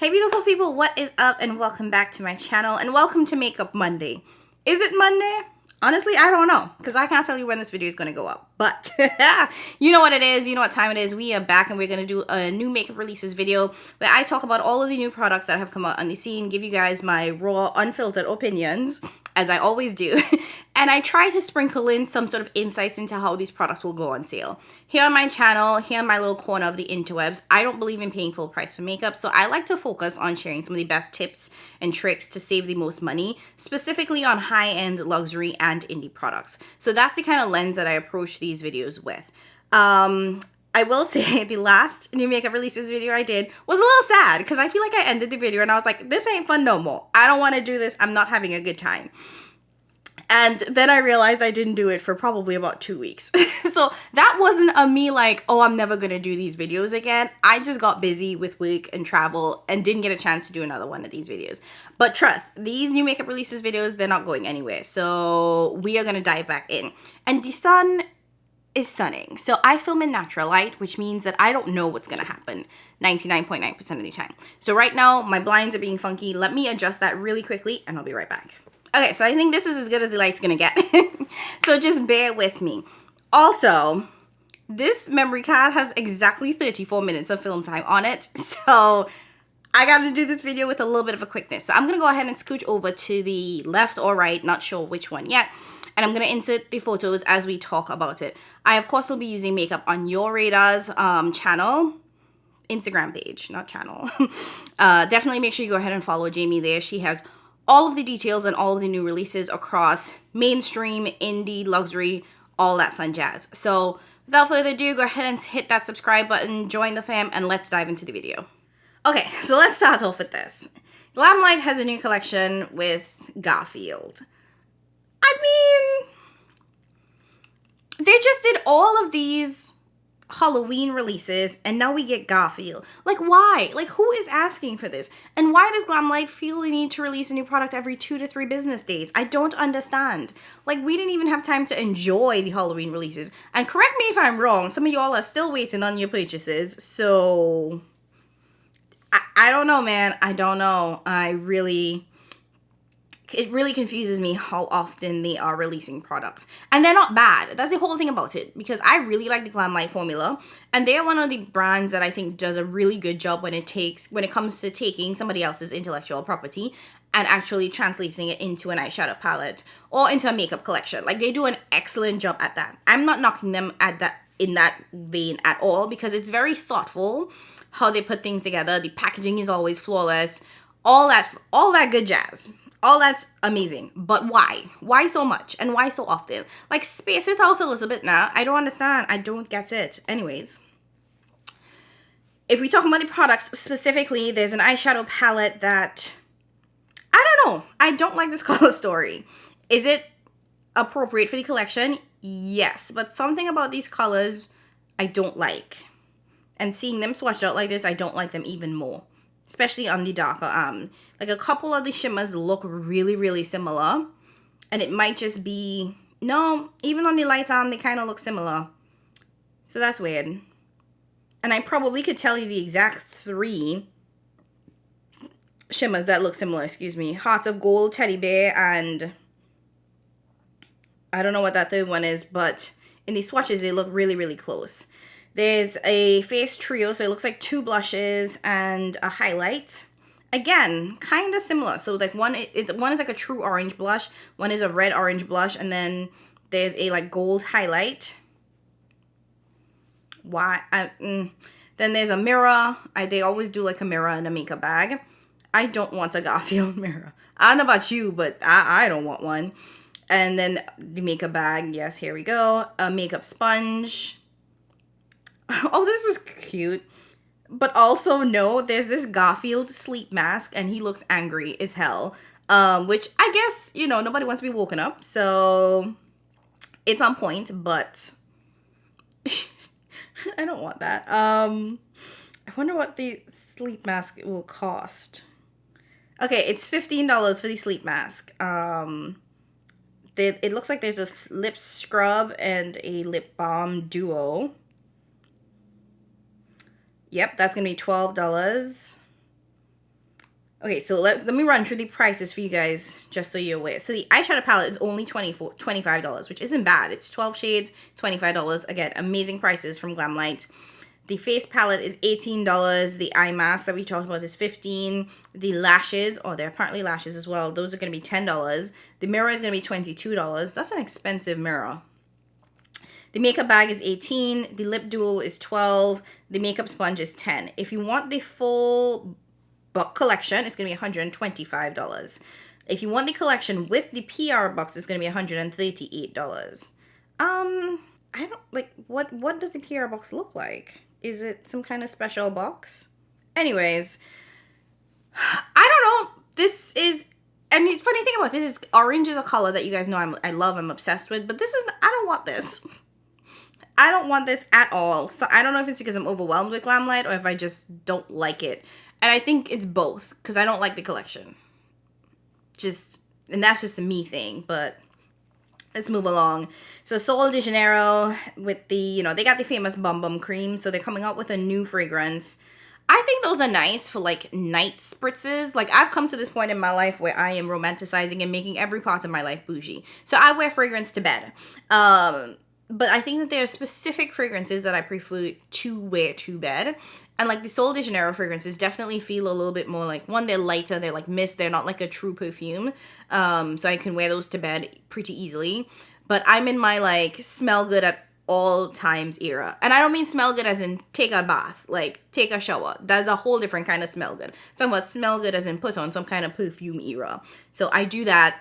Hey beautiful people, what is up and welcome back to my channel and welcome to Makeup Monday. Is it Monday? Honestly, I don't know because I can't tell you when this video is going to go up, but you know what it is, you know what time it is. We are back and we're going to do a new makeup releases video where I talk about all of the new products that have come out on the scene, give you guys my raw, unfiltered opinions, as I always do, and I try to sprinkle in some sort of insights into how these products will go on sale. Here on my channel, here in my little corner of the interwebs, I don't believe in paying full price for makeup, so I like to focus on sharing some of the best tips and tricks to save the most money, specifically on high-end luxury and indie products. So that's the kind of lens that I approach these videos with. I will say the last new makeup releases video I did was a little sad because I feel like I ended the video and I was like, this ain't fun no more. I don't want to do this. I'm not having a good time. And then I realized I didn't do it for probably about 2 weeks. So that wasn't a me like, oh, I'm never going to do these videos again. I just got busy with work and travel and didn't get a chance to do another one of these videos. But trust, these new makeup releases videos, they're not going anywhere. So we are going to dive back in. And the sun is sunning. So I film in natural light, which means that I don't know what's going to happen 99.9% of the time. So right now, my blinds are being funky. Let me adjust that really quickly and I'll be right back. Okay, so I think this is as good as the light's gonna get. So just bear with me. Also, this memory card has exactly 34 minutes of film time on it. So I gotta do this video with a little bit of a quickness. So I'm gonna go ahead and scooch over to the left or right, not sure which one yet. And I'm gonna insert the photos as we talk about it. I, of course, will be using Makeup on Your Radar's channel. Instagram page, not channel. Definitely make sure you go ahead and follow Jamie there. She has all of the details and all of the new releases across mainstream, indie, luxury, all that fun jazz. So without further ado, go ahead and hit that subscribe button, join the fam, and let's dive into the video. Okay, so let's start off with this. Glamlight has a new collection with Garfield. I mean, they just did all of these Halloween releases and now we get Garfield. Like, why? Like, who is asking for this? And why does Glamlight feel the need to release a new product every 2 to 3 business days? I don't understand. Like, we didn't even have time to enjoy the Halloween releases. And correct me if I'm wrong, some of y'all are still waiting on your purchases. So I don't know, man. I don't know. It really confuses me how often they are releasing products. And they're not bad. That's the whole thing about it. Because I really like the Glamlight formula. And they're one of the brands that I think does a really good job when it comes to taking somebody else's intellectual property and actually translating it into an eyeshadow palette or into a makeup collection. Like, they do an excellent job at that. I'm not knocking them in that vein at all because it's very thoughtful how they put things together. The packaging is always flawless. All that good jazz. All that's amazing, but why? Why so much? And why so often? Like, space it out a little bit now. I don't understand. I don't get it. Anyways, if we talk about the products specifically, there's an eyeshadow palette that, I don't know. I don't like this color story. Is it appropriate for the collection? Yes, but something about these colors I don't like. And seeing them swatched out like this, I don't like them even more. Especially on the darker arm. Like, a couple of the shimmers look really, really similar. And it might just be... No, even on the light arm, they kind of look similar. So that's weird. And I probably could tell you the exact 3 shimmers that look similar. Excuse me. Heart of Gold, Teddy Bear, and... I don't know what that third one is, but in these swatches, they look really, really close. There's a face trio, so it looks like 2 blushes and a highlight. Again, kind of similar. So like one is like a true orange blush, one is a red orange blush, and then there's a like gold highlight. Then there's a mirror. They always do like a mirror in a makeup bag. I don't want a Garfield mirror. I don't know about you, but I don't want one. And then the makeup bag. Yes, here we go. A makeup sponge. Oh, this is cute. But also, no, there's this Garfield sleep mask, and he looks angry as hell. Which, I guess, you know, nobody wants to be woken up, so it's on point, but I don't want that. I wonder what the sleep mask will cost. Okay, it's $15 for the sleep mask. It looks like there's a lip scrub and a lip balm duo. Yep, that's going to be $12. Okay, so let me run through the prices for you guys just so you're aware. So the eyeshadow palette is only $25, which isn't bad. It's 12 shades, $25. Again, amazing prices from Glamlight. The face palette is $18. The eye mask that we talked about is $15. The lashes, oh, they're apparently lashes as well. Those are going to be $10. The mirror is going to be $22. That's an expensive mirror. The makeup bag is $18. The lip duo is $12. The makeup sponge is $10. If you want the full book collection, it's going to be $125. If you want the collection with the PR box, it's going to be $138. I don't, like, what does the PR box look like? Is it some kind of special box? Anyways, I don't know. This is, and the funny thing about this is orange is a color that you guys know I love, I'm obsessed with, but this is, I don't want this. I don't want this at all. So I don't know if it's because I'm overwhelmed with Glamlight or if I just don't like it. And I think it's both, because I don't like the collection. And that's just the me thing, but let's move along. So Sol de Janeiro with the, you know, they got the famous Bum Bum cream, so they're coming out with a new fragrance. I think those are nice for like night spritzes. Like I've come to this point in my life where I am romanticizing and making every part of my life bougie. So I wear fragrance to bed. But I think that there are specific fragrances that I prefer to wear to bed. And like the Sol de Janeiro fragrances definitely feel a little bit more like, one, they're lighter, they're like mist, they're not like a true perfume. So I can wear those to bed pretty easily. But I'm in my like smell good at all times era. And I don't mean smell good as in take a bath, like take a shower. That's a whole different kind of smell good. I'm talking about smell good as in put on some kind of perfume era. So I do that.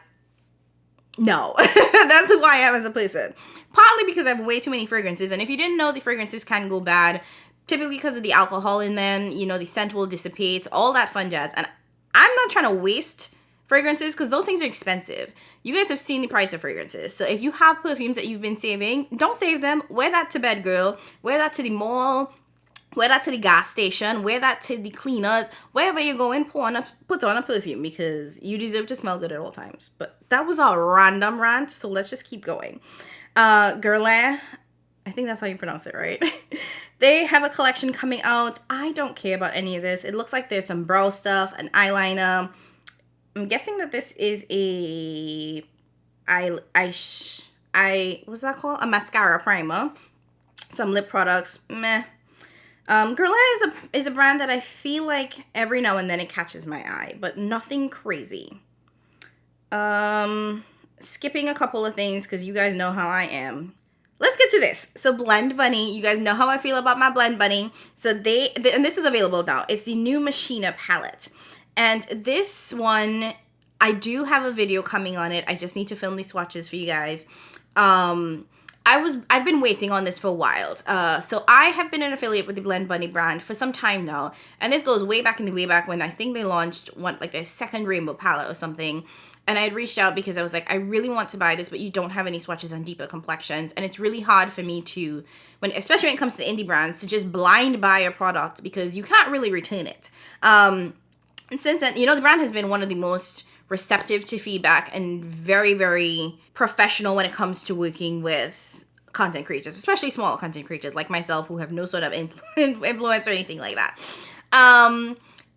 No, that's who I am as a person. Partly because I have way too many fragrances. And if you didn't know, the fragrances can go bad. Typically because of the alcohol in them, you know, the scent will dissipate, all that fun jazz. And I'm not trying to waste fragrances because those things are expensive. You guys have seen the price of fragrances. So if you have perfumes that you've been saving, don't save them. Wear that to bed, girl. Wear that to the mall. Wear that to the gas station. Wear that to the cleaners. Wherever you're going, put on a perfume because you deserve to smell good at all times. But that was a random rant, so let's just keep going. Guerlain, I think that's how you pronounce it, right? They have a collection coming out. I don't care about any of this. It looks like there's some brow stuff, an eyeliner. I'm guessing that this is a what's that called? A mascara primer. Some lip products, meh. Guerlain is a brand that I feel like every now and then it catches my eye, but nothing crazy. Skipping a couple of things because you guys know how I am. Let's get to this. So Blend Bunny, you guys know how I feel about my Blend Bunny. So and this is available now. It's the new Machina palette. And this one, I do have a video coming on it. I just need to film these swatches for you guys. I've been waiting on this for a while. So I have been an affiliate with the Blend Bunny brand for some time now. And this goes way back when I think they launched like a second rainbow palette or something. And I had reached out because I was like, I really want to buy this, but you don't have any swatches on deeper complexions. And it's really hard for me to, especially when it comes to indie brands, to just blind buy a product because you can't really return it. And since then, you know, the brand has been one of the most receptive to feedback and very, very professional when it comes to working with content creators, especially small content creators like myself who have no sort of influence or anything like that.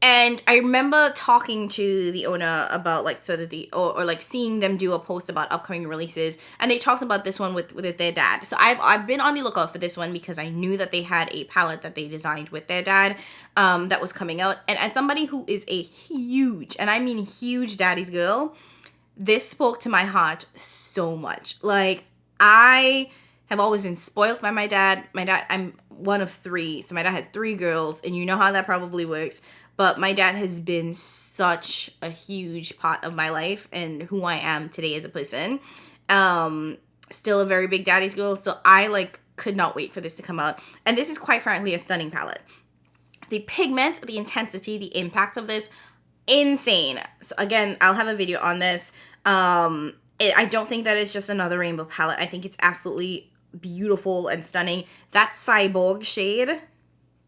And I remember talking to the owner about like sort of or like seeing them do a post about upcoming releases, and they talked about this one with their dad. So I've been on the lookout for this one because I knew that they had a palette that they designed with their dad that was coming out. And as somebody who is a huge, and I mean huge daddy's girl, this spoke to my heart so much. Like I have always been spoiled by my dad. I'm one of three, so my dad had 3 girls, and you know how that probably works. But my dad has been such a huge part of my life and who I am today as a person. Still a very big daddy's girl. So I like could not wait for this to come out. And this is quite frankly a stunning palette. The pigment, the intensity, the impact of this, insane. So again, I'll have a video on this. I don't think that it's just another rainbow palette. I think it's absolutely beautiful and stunning. That Cyborg shade.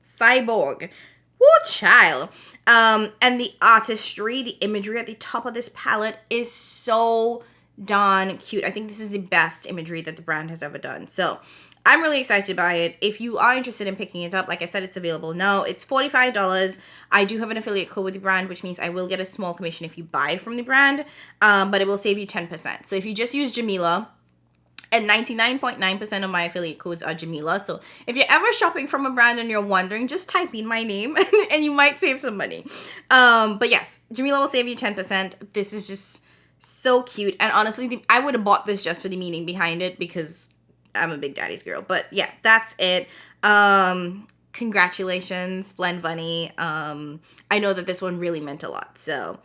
Cyborg. Woo, child. And the artistry, the imagery at the top of this palette is so darn cute. I think this is the best imagery that the brand has ever done. So, I'm really excited by it. If you are interested in picking it up, like I said, it's available now. It's $45. I do have an affiliate code with the brand, which means I will get a small commission if you buy from the brand, but it will save you 10%. So if you just use Jamila, and 99.9% of my affiliate codes are Jamila. So if you're ever shopping from a brand and you're wondering, just type in my name and you might save some money. But yes, Jamila will save you 10%. This is just so cute. And honestly, I would have bought this just for the meaning behind it because I'm a big daddy's girl. But yeah, that's it. Congratulations, Blend Bunny. I know that this one really meant a lot. So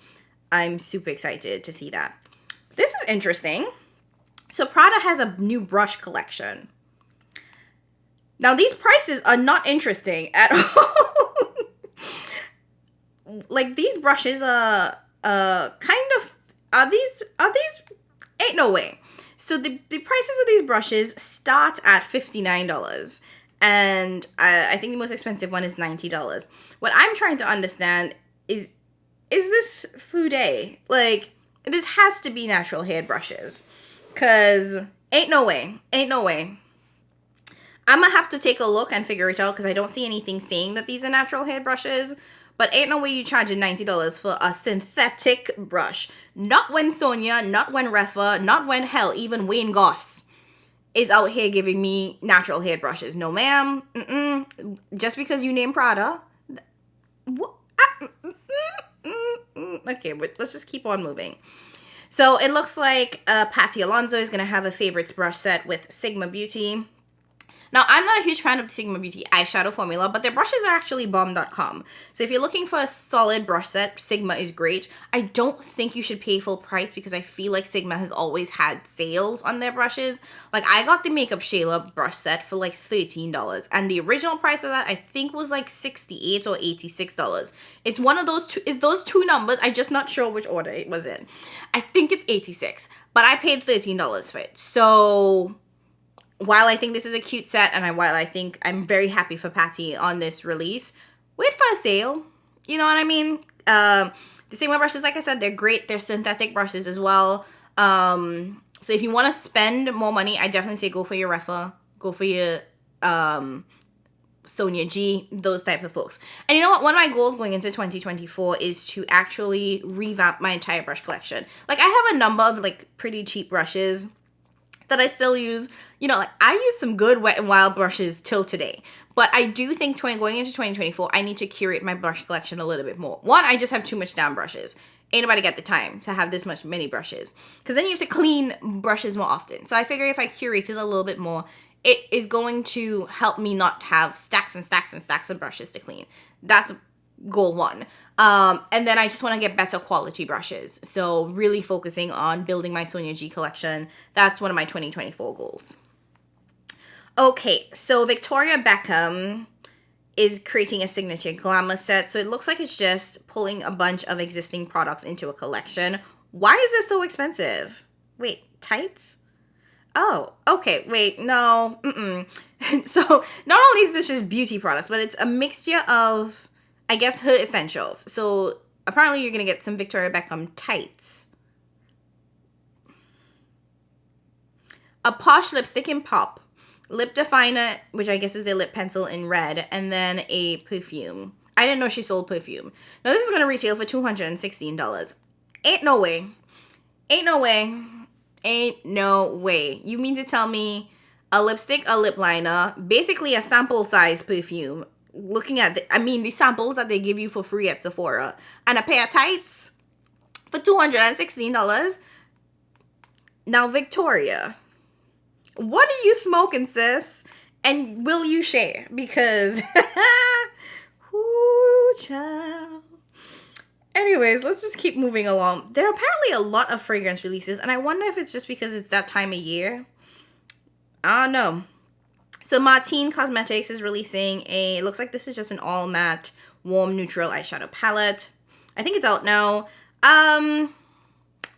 I'm super excited to see that. This is interesting. So Prada has a new brush collection. Now these prices are not interesting at all. Like these brushes are kind of, are these, ain't no way. So the prices of these brushes start at $59. And I think the most expensive one is $90. What I'm trying to understand is this Fude? Like, this has to be natural hair brushes. Because ain't no way. I'm going to have to take a look and figure it out because I don't see anything saying that these are natural hair brushes. But ain't no way you charging $90 for a synthetic brush. Not when Sonia, not when Refa, not when hell, even Wayne Goss is out here giving me natural hair brushes. No, ma'am. Just because you name Prada. Okay, but let's just keep on moving. So it looks like Patty Alonso is going to have a favorites brush set with Sigma Beauty. Now, I'm not a huge fan of the Sigma Beauty eyeshadow formula, but their brushes are actually bomb.com. So if you're looking for a solid brush set, Sigma is great. I don't think you should pay full price because I feel like Sigma has always had sales on their brushes. Like, I got the Makeup Shayla brush set for like $13, and the original price of that I think was like $68 or $86. It's one of those two, it's those two numbers. I'm just not sure which order it was in. I think it's 86, but I paid $13 for it. So while I think this is a cute set, and while I think I'm very happy for Patty on this release, wait for a sale. You know what I mean? The Sigma brushes, like I said, they're great. They're synthetic brushes as well. So if you want to spend more money, I definitely say go for your Refa, go for your Sonia G, those type of folks. And you know what? One of my goals going into 2024 is to actually revamp my entire brush collection. Like, I have a number of like pretty cheap brushes that I still use. You know, like, I use some good Wet n Wild brushes till today. But I do think going into 2024, I need to curate my brush collection a little bit more. One, I just have too much damn brushes. Ain't nobody got the time to have this many brushes. Because then you have to clean brushes more often. So I figure if I curate it a little bit more, it is going to help me not have stacks and stacks and stacks of brushes to clean. That's goal one. And then I just want to get better quality brushes. So really focusing on building my Sonia G collection. That's one of my 2024 goals. Okay, so Victoria Beckham is creating a signature glamour set. So it looks like it's just pulling a bunch of existing products into a collection. Why is this so expensive? Wait, tights? Oh, okay, wait, no, So not only is this just beauty products, but it's a mixture of, I guess, her essentials. So apparently you're going to get some Victoria Beckham tights, a Posh lipstick in pop, lip definer, which I guess is their lip pencil in red, and then a perfume. I didn't know she sold perfume. Now this is going to retail for $216. Ain't no way. Ain't no way. Ain't no way. You mean to tell me a lipstick, a lip liner, basically a sample size perfume, looking at the samples that they give you for free at Sephora, and a pair of tights for $216? Now, Victoria, what are you smoking, sis? And will you share? Because, ooh, child. Anyways, let's just keep moving along. There are apparently a lot of fragrance releases, and I wonder if it's just because it's that time of year. I don't know. So Martine Cosmetics is releasing it looks like this is just an all matte warm neutral eyeshadow palette. I think it's out now. I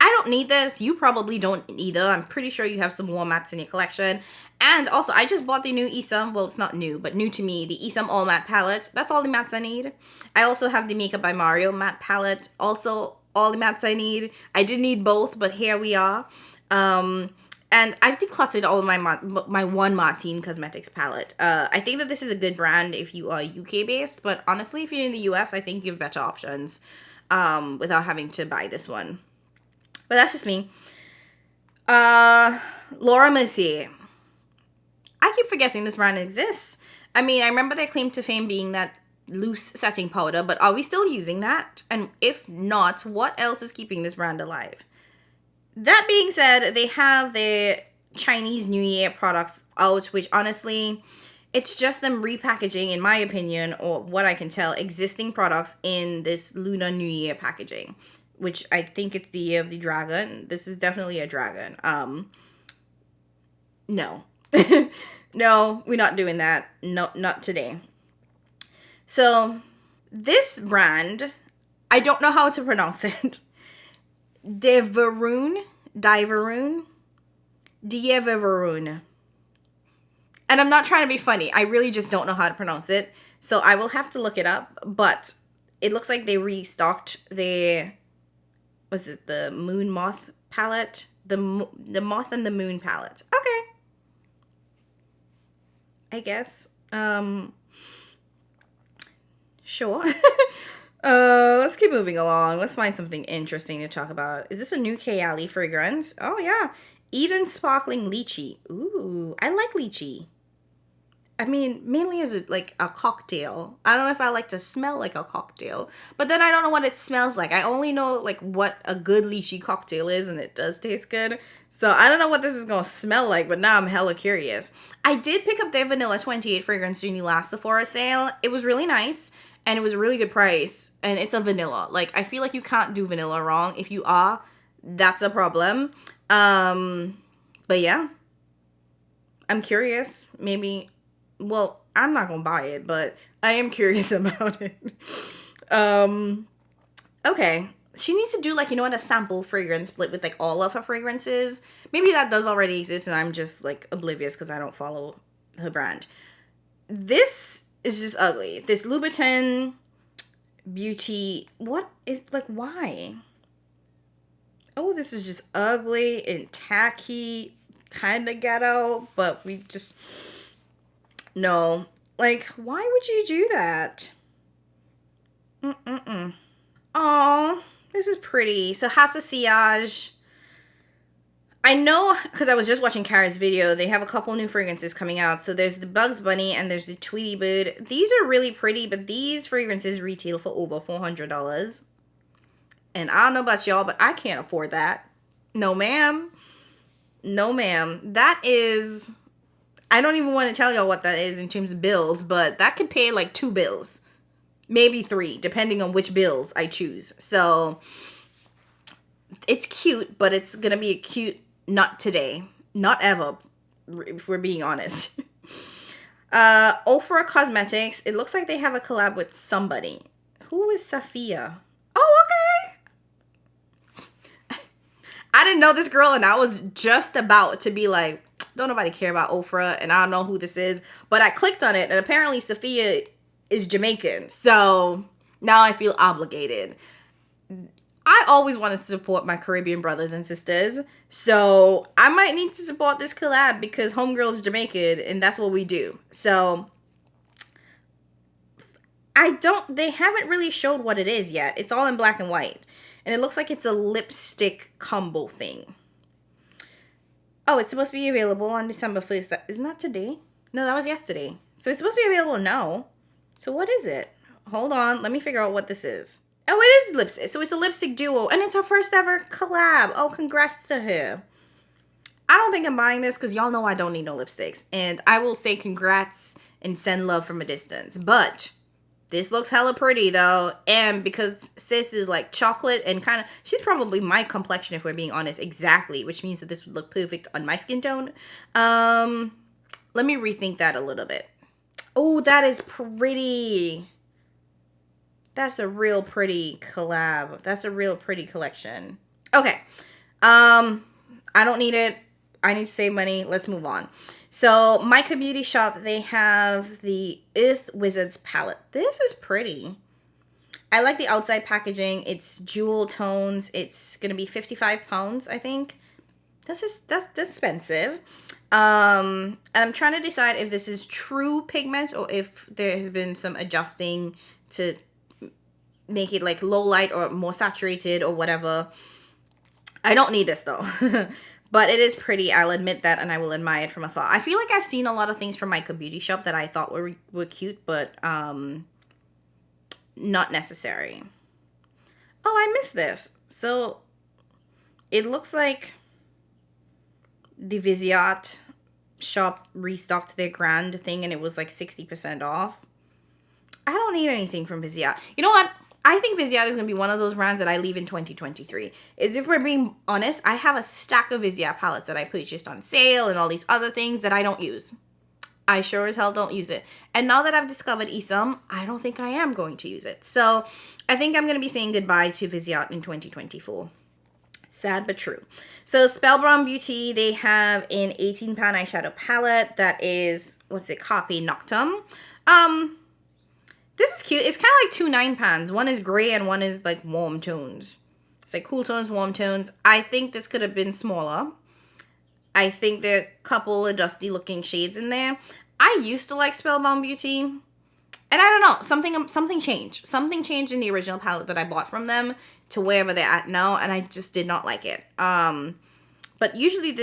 don't need this. You probably don't either. I'm pretty sure you have some warm mattes in your collection. And also, I just bought the new Isam. Well, it's not new, but new to me. The Isam All Matte Palette. That's all the mattes I need. I also have the Makeup by Mario matte palette. Also, all the mattes I need. I did need both, but here we are. And I've decluttered all of my one Martine Cosmetics palette. I think that this is a good brand if you are UK based, but honestly, if you're in the US, I think you have better options without having to buy this one. But that's just me. Laura Mercier. I keep forgetting this brand exists. I mean, I remember their claim to fame being that loose setting powder, but are we still using that? And if not, what else is keeping this brand alive? That being said, they have their Chinese New Year products out, which honestly, it's just them repackaging, in my opinion, or what I can tell, existing products in this Lunar New Year packaging, which I think it's the Year of the Dragon. This is definitely a dragon. No. No, we're not doing that. No, not today. So, this brand, I don't know how to pronounce it. Diveroon. And I'm not trying to be funny. I really just don't know how to pronounce it. So I will have to look it up. But it looks like they restocked their, was it the Moon Moth palette? The Moth and the Moon palette. Okay. I guess. Sure. Let's keep moving along. Let's find something interesting to talk about. Is this a new Kayali fragrance? Oh, yeah. Eden Sparkling Lychee. Ooh, I like lychee. I mean, mainly as like a cocktail. I don't know if I like to smell like a cocktail, but then I don't know what it smells like. I only know like what a good lychee cocktail is, and it does taste good. So I don't know what this is going to smell like, but now I'm hella curious. I did pick up their Vanilla 28 fragrance during the last Sephora sale. It was really nice, and it was a really good price, and it's a vanilla. Like, I feel like you can't do vanilla wrong. If you are, that's a problem. But yeah. I'm curious. Maybe, well, I'm not going to buy it, but I am curious about it. Okay. She needs to do, like, you know what, a sample fragrance split with, like, all of her fragrances. Maybe that does already exist, and I'm just, like, oblivious because I don't follow her brand. This is just ugly. This Louboutin Beauty, what is, like, why? Oh, this is just ugly and tacky, kind of ghetto, but we just, no. Like, why would you do that? Aw. This is pretty. So Hasa Sillage. I know, because I was just watching Kara's video, they have a couple new fragrances coming out. So there's the Bugs Bunny and there's the Tweety Bird. These are really pretty, but these fragrances retail for over $400. And I don't know about y'all, but I can't afford that. No, ma'am. No, ma'am. That is, I don't even want to tell y'all what that is in terms of bills, but that could pay like 2 bills. Maybe 3, depending on which bills I choose. So, it's cute, but it's going to be a cute not today. Not ever, if we're being honest. Ofra Cosmetics. It looks like they have a collab with somebody. Who is Sofia? Oh, okay. I didn't know this girl, and I was just about to be like, don't nobody care about Ofra, and I don't know who this is. But I clicked on it, and apparently Sofia is Jamaican, so now I feel obligated. I always want to support my Caribbean brothers and sisters, so I might need to support this collab because homegirl's Jamaican, and that's what we do. So they haven't really showed what it is yet. It's all in black and white, and it looks like it's a lipstick combo thing. Oh, it's supposed to be available on December 1st. Isn't that today? No, that was yesterday. So it's supposed to be available now. So what is it? Hold on. Let me figure out what this is. Oh, it is lipstick. So it's a lipstick duo. And it's her first ever collab. Oh, congrats to her. I don't think I'm buying this because y'all know I don't need no lipsticks. And I will say congrats and send love from a distance. But this looks hella pretty though. And because sis is like chocolate and kind of, she's probably my complexion if we're being honest. Exactly. Which means that this would look perfect on my skin tone. Let me rethink that a little bit. Oh, that is pretty. That's a real pretty collab. That's a real pretty collection. Okay. I don't need it. I need to save money. Let's move on. So, Micah Beauty Shop, they have the Earth Wizards palette. This is pretty. I like the outside packaging. It's jewel tones. It's going to be 55 pounds, I think. that's expensive. And I'm trying to decide if this is true pigment or if there has been some adjusting to make it like low light or more saturated or whatever. I don't need this though. But it is pretty, I'll admit that, and I will admire it from afar. I feel like I've seen a lot of things from Myka Beauty Shop that I thought were cute, but not necessary. Oh, I missed this. So it looks like the Vizat shop restocked their grand thing and it was like 60% off. I don't need anything from Vizat. You know what? I think Vizat is going to be one of those brands that I leave in 2023. If we're being honest, I have a stack of Vizat palettes that I purchased on sale and all these other things that I don't use. I sure as hell don't use it. And now that I've discovered Isam, I don't think I am going to use it. So I think I'm going to be saying goodbye to Vizat in 2024. Sad but true. So Spellbom Beauty, they have an 18 pound eyeshadow palette that is, what's it, Carpe Noctum. This is cute. It's kind of like two 9 pans. One is gray and one is like warm tones. It's like cool tones, warm tones. I think this could have been smaller. I think there are a couple of dusty looking shades in there. I used to like Spellbom Beauty. And I don't know. Something changed. Something changed in the original palette that I bought from them to wherever they're at now. And I just did not like it. But usually,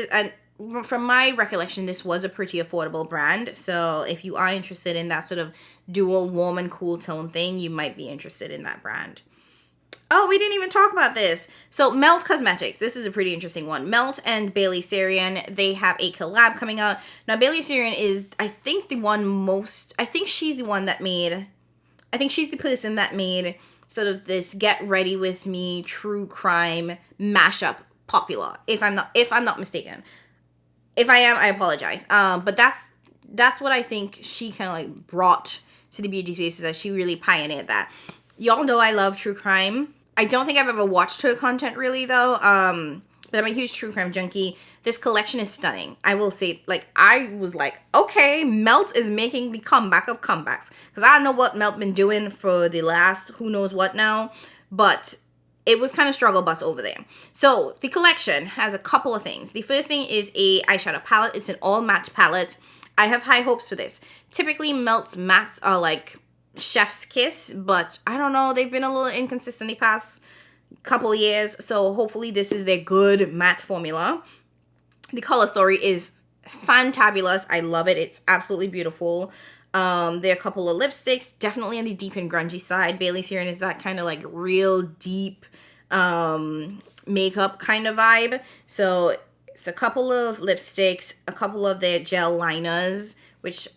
from my recollection, this was a pretty affordable brand. So if you are interested in that sort of dual warm and cool tone thing, you might be interested in that brand. Oh, we didn't even talk about this. So Melt Cosmetics. This is a pretty interesting one. Melt and Bailey Sarian, they have a collab coming out. Now, Bailey Sarian is, I think, she's the one that made, I think she's the person that made sort of this Get Ready With Me true crime mashup popular, if I'm not mistaken. If I am, I apologize. But that's what I think she kind of like brought to the beauty space, is that she really pioneered that. Y'all know I love true crime. I don't think I've ever watched her content really though. But I'm a huge true crime junkie. This collection is stunning. I will say, like, I was like, okay, Melt is making the comeback of comebacks. Because I don't know what Melt been doing for the last who knows what now. But it was kind of struggle bus over there. So the collection has a couple of things. The first thing is a eyeshadow palette. It's an all matte palette. I have high hopes for this. Typically, Melt's mattes are like chef's kiss, but I don't know. They've been a little inconsistent the past couple of years. So hopefully this is their good matte formula. The color story is fantabulous. I love it. It's absolutely beautiful. There are a couple of lipsticks, definitely on the deep and grungy side. Bailey Sarian is that kind of like real deep makeup kind of vibe. So it's a couple of lipsticks, a couple of their gel liners, which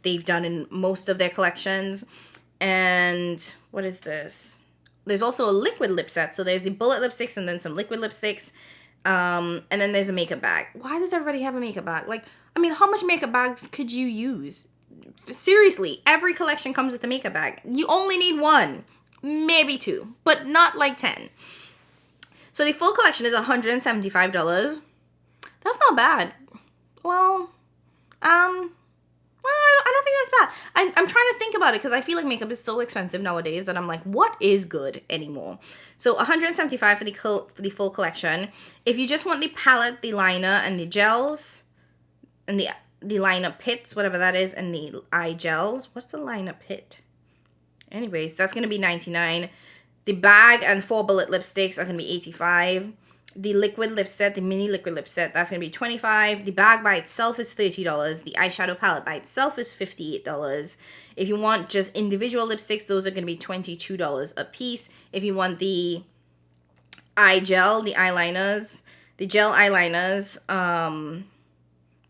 they've done in most of their collections. And what is this? There's also a liquid lip set. So there's the bullet lipsticks and then some liquid lipsticks. And then there's a makeup bag. Why does everybody have a makeup bag? Like, I mean, how much makeup bags could you use? Seriously, every collection comes with a makeup bag. You only need one, maybe two, but not like 10. So the full collection is $175. That's not bad. Well, I don't think that's bad. I'm trying to think about it because I feel like makeup is so expensive nowadays that I'm like, what is good anymore? So $175 for the full collection. If you just want the palette, the liner, and the gels, and the liner pits, whatever that is, and the eye gels. What's the liner pit? Anyways, that's going to be $99. The bag and 4 bullet lipsticks are going to be $85. The liquid lip set, the mini liquid lip set, that's going to be $25. The bag by itself is $30. The eyeshadow palette by itself is $58. If you want just individual lipsticks, those are going to be $22 a piece. If you want the eye gel, the eyeliners, the gel eyeliners,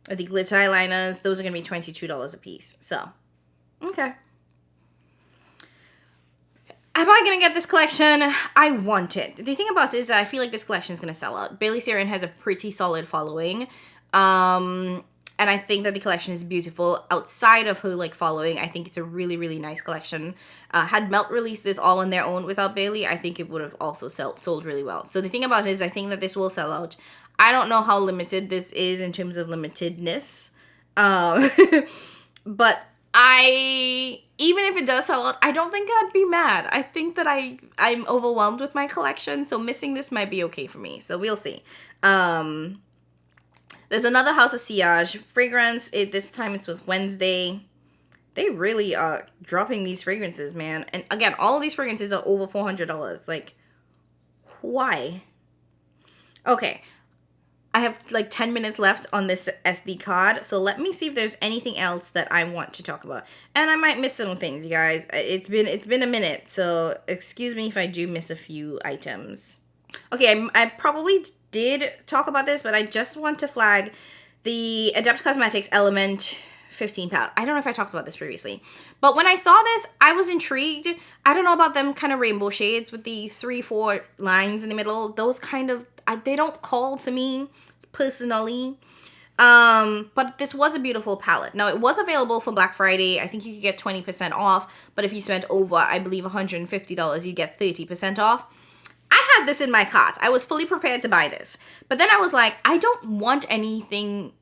or the glitter eyeliners, those are going to be $22 a piece. So, okay. Am I going to get this collection? I want it. The thing about it is that I feel like this collection is going to sell out. Bailey Sarian has a pretty solid following. And I think that the collection is beautiful. Outside of her like following, I think it's a really, really nice collection. Had Melt released this all on their own without Bailey, I think it would have also sold really well. So the thing about it is I think that this will sell out. I don't know how limited this is in terms of limitedness. But even if it does sell out, I don't think I'd be mad. I think that I'm overwhelmed with my collection, so missing this might be okay for me. So we'll see. There's another House of Sillage fragrance. This time it's with Wednesday. They really are dropping these fragrances, man. And again, all of these fragrances are over $400. Like, why? Okay. I have like 10 minutes left on this SD card. So let me see if there's anything else that I want to talk about. And I might miss some things, you guys. It's been a minute. So excuse me if I do miss a few items. Okay, I probably did talk about this, but I just want to flag the Adept Cosmetics Element 15 palette. I don't know if I talked about this previously, but when I saw this, I was intrigued. I don't know about them kind of rainbow shades with the 3-4 lines in the middle. Those kind of, they don't call to me personally. But this was a beautiful palette. Now, it was available for Black Friday. I think you could get 20% off, but if you spent over, I believe, $150, you get 30% off. I had this in my cart. I was fully prepared to buy this. But then I was like, I don't want anything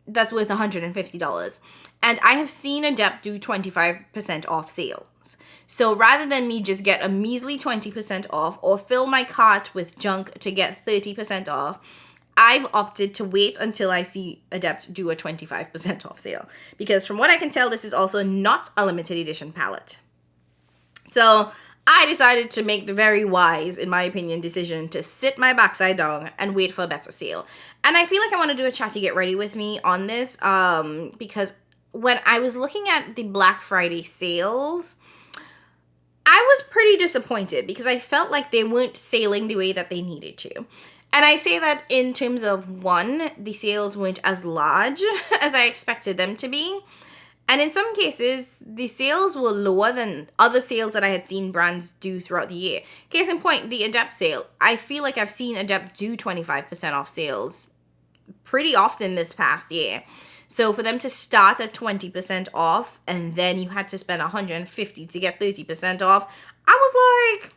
that's worth $150. And I have seen Adept do 25% off sales. So rather than me just get a measly 20% off or fill my cart with junk to get 30% off, I've opted to wait until I see Adept do a 25% off sale. Because from what I can tell, this is also not a limited edition palette. So I decided to make the very wise, in my opinion, decision to sit my backside down and wait for a better sale. And I feel like I want to do a chatty get ready with me on this because when I was looking at the Black Friday sales, I was pretty disappointed because I felt like they weren't sailing the way that they needed to. And I say that in terms of, one, the sales weren't as large as I expected them to be. And in some cases, the sales were lower than other sales that I had seen brands do throughout the year. Case in point, the Adept sale. I feel like I've seen Adept do 25% off sales pretty often this past year. So for them to start at 20% off and then you had to spend $150 to get 30% off, I was like,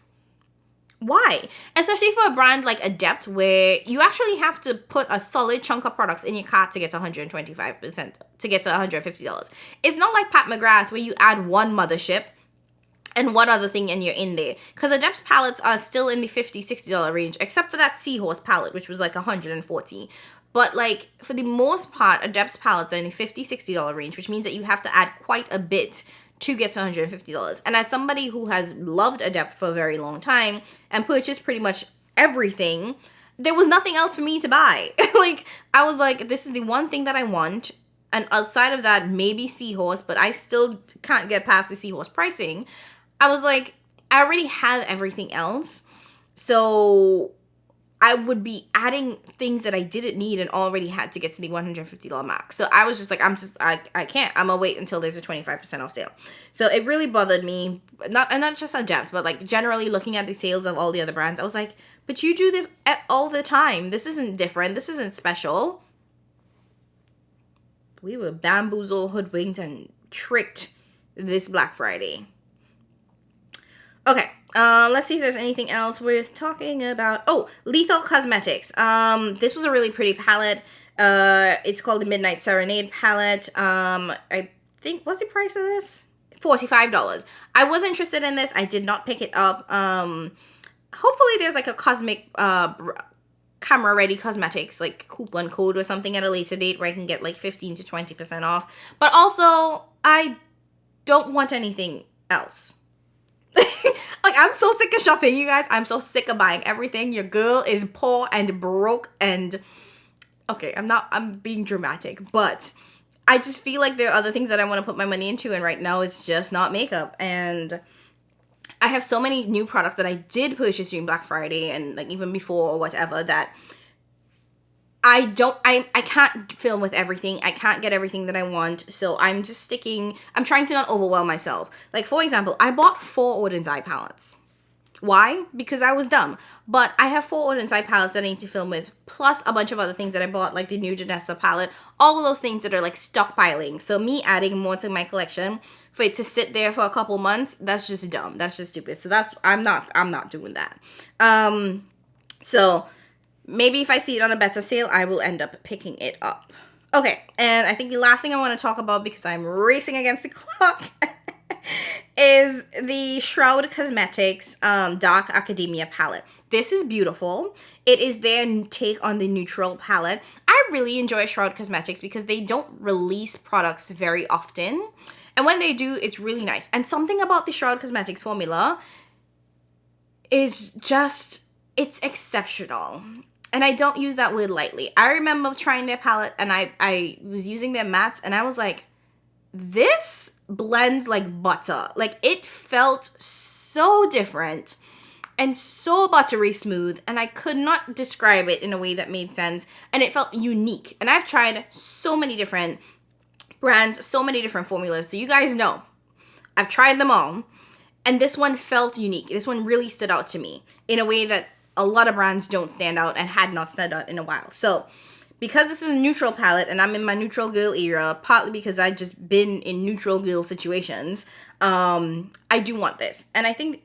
why? Especially for a brand like Adept, where you actually have to put a solid chunk of products in your cart to get to 125%, to get to $150. It's not like Pat McGrath, where you add one mothership and one other thing and you're in there. Because Adept's palettes are still in the $50, $60 range, except for that Seahorse palette, which was like $140. But like, for the most part, Adept's palettes are in the $50, $60 range, which means that you have to add quite a bit to get to $150. And as somebody who has loved Adept for a very long time and purchased pretty much everything, there was nothing else for me to buy. Like, I was like, this is the one thing that I want. And outside of that, maybe Seahorse, but I still can't get past the Seahorse pricing. I was like, I already had everything else. So I would be adding things that I didn't need and already had to get to the $150 mark. So I was just like, I can't. I'm gonna wait until there's a 25% off sale. So it really bothered me. Not just Adept, but like generally looking at the sales of all the other brands. I was like, but you do this all the time. This isn't different. This isn't special. We were bamboozled, hoodwinked, and tricked this Black Friday. Okay, let's see if there's anything else worth talking about. Oh, Lethal Cosmetics. This was a really pretty palette. It's called the Midnight Serenade palette. I think, what's the price of this? $45. I was interested in this. I did not pick it up. Hopefully there's like a cosmic, camera ready cosmetics, like coupon code or something at a later date where I can get like 15 to 20% off. But also, I don't want anything else. Like, I'm so sick of shopping, you guys. I'm so sick of buying everything. Your girl is poor and broke and... Okay, I'm being dramatic, but I just feel like there are other things that I want to put my money into, and right now it's just not makeup. And I have so many new products that I did purchase during Black Friday and like even before or whatever that I can't film with everything. I can't get everything that I want. So I'm trying to not overwhelm myself. Like, for example, I bought 4 Odin's Eye palettes. Why? Because I was dumb. But I have 4 Odin's Eye palettes that I need to film with, plus a bunch of other things that I bought, like the new Janessa palette. All of those things that are like stockpiling. So me adding more to my collection for it to sit there for a couple months, that's just dumb. That's just stupid. So I'm not doing that. So maybe if I see it on a better sale, I will end up picking it up. Okay, and I think the last thing I want to talk about, because I'm racing against the clock, is the Shroud Cosmetics Dark Academia palette. This is beautiful. It is their take on the neutral palette. I really enjoy Shroud Cosmetics because they don't release products very often. And when they do, it's really nice. And something about the Shroud Cosmetics formula is just, it's exceptional. And I don't use that word lightly. I remember trying their palette and I was using their mattes and I was like, this blends like butter. Like, it felt so different and so buttery smooth, and I could not describe it in a way that made sense, and it felt unique. And I've tried so many different brands, so many different formulas, so you guys know I've tried them all, and this one felt unique. This one really stood out to me in a way that a lot of brands don't stand out and had not stood out in a while. So because this is a neutral palette and I'm in my neutral girl era, partly because I've just been in neutral girl situations, I do want this. And I think,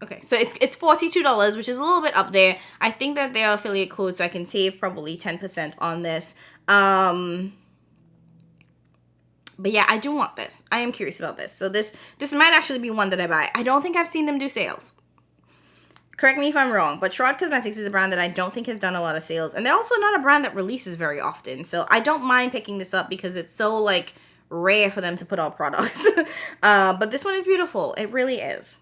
okay, so it's $42, which is a little bit up there. I think that they are affiliate codes, so I can save probably 10% on this. But yeah, I do want this. I am curious about this. So this might actually be one that I buy. I don't think I've seen them do sales. Correct me if I'm wrong, but Shroud Cosmetics is a brand that I don't think has done a lot of sales. And they're also not a brand that releases very often. So I don't mind picking this up because it's so, like, rare for them to put out products. But this one is beautiful. It really is.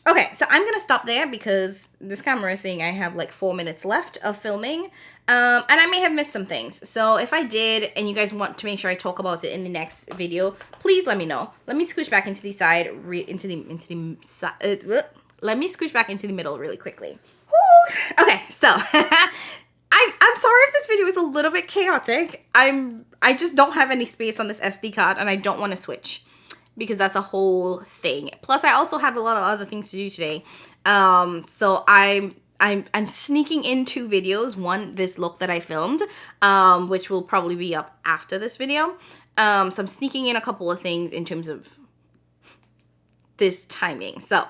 Okay, so I'm going to stop there because this camera is saying I have, like, 4 minutes left of filming. And I may have missed some things. So if I did and you guys want to make sure I talk about it in the next video, please let me know. Let me scooch back into the side, let me scooch back into the middle really quickly. Woo. Okay, so I'm sorry if this video is a little bit chaotic. I just don't have any space on this SD card and I don't want to switch because that's a whole thing. Plus, I also have a lot of other things to do today. So I'm sneaking in 2 videos. One, this look that I filmed, which will probably be up after this video. So I'm sneaking in a couple of things in terms of this timing. So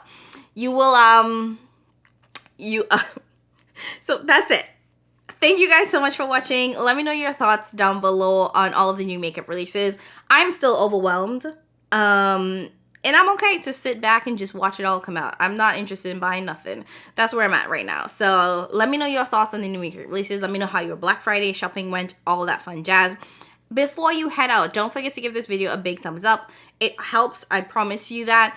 you will, so that's it. Thank you guys so much for watching. Let me know your thoughts down below on all of the new makeup releases. I'm still overwhelmed. And I'm okay to sit back and just watch it all come out. I'm not interested in buying nothing. That's where I'm at right now. So let me know your thoughts on the new makeup releases. Let me know how your Black Friday shopping went, all that fun jazz. Before you head out, don't forget to give this video a big thumbs up. It helps, I promise you that.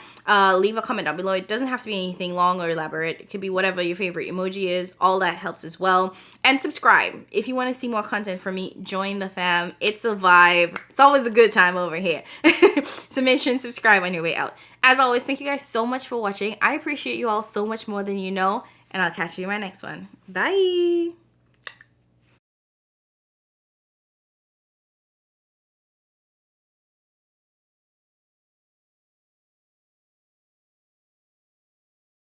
Leave a comment down below. It doesn't have to be anything long or elaborate. It could be whatever your favorite emoji is. All that helps as well. And subscribe. If you want to see more content from me, join the fam. It's a vibe. It's always a good time over here. So make sure and subscribe on your way out. As always, thank you guys so much for watching. I appreciate you all so much more than you know. And I'll catch you in my next one. Bye.